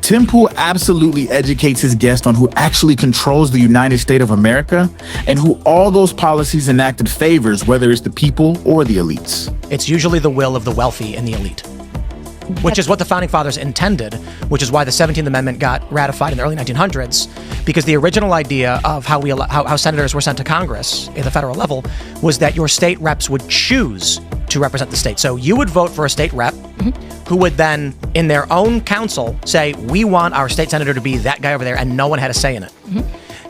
Tim Pool absolutely educates his guest on who actually controls the United States of America and who all those policies enacted favors, whether it's the people or the elites. It's usually the will of the wealthy and the elite, which is what the Founding Fathers intended, which is why the 17th Amendment got ratified in the early 1900s, because the original idea of how senators were sent to Congress at the federal level was that your state reps would choose to represent the state. So you would vote for a state rep who would then, in their own council, say, we want our state senator to be that guy over there, and no one had a say in it.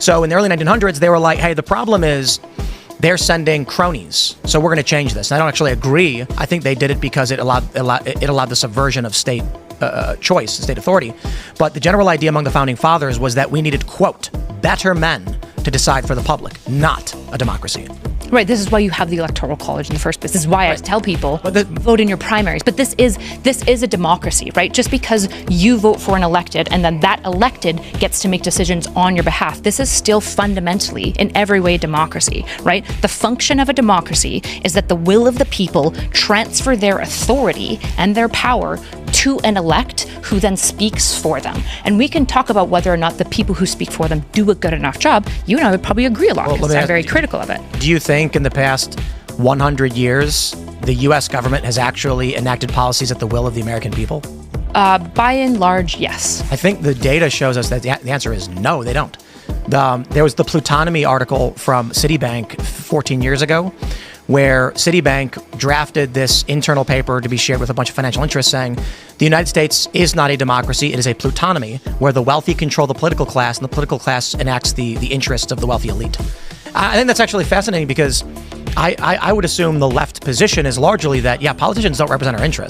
So in the early 1900s, they were like, hey, the problem is they're sending cronies, so we're going to change this. And I don't actually agree. I think they did it because it allowed the subversion of state choice, state authority. But the general idea among the Founding Fathers was that we needed, quote, better men to decide for the public, not a democracy. Right, this is why you have the Electoral College in the first place. This is why I tell people, vote in your primaries. But this is a democracy, right? Just because you vote for an elected and then that elected gets to make decisions on your behalf, this is still fundamentally, in every way, democracy, right? The function of a democracy is that the will of the people transfer their authority and their power to an elect who then speaks for them. And we can talk about whether or not the people who speak for them do a good enough job. You and I would probably agree a lot because I'm very critical of it. Do you think in the past 100 years, the U.S. government has actually enacted policies at the will of the American people? By and large, yes. I think the data shows us that the answer is no, they don't. There was the plutonomy article from Citibank 14 years ago, where Citibank drafted this internal paper to be shared with a bunch of financial interests saying the United States is not a democracy, it is a plutonomy where the wealthy control the political class and the political class enacts the interests of the wealthy elite. I think that's actually fascinating because I would assume the left position is largely that, yeah, politicians don't represent our interests.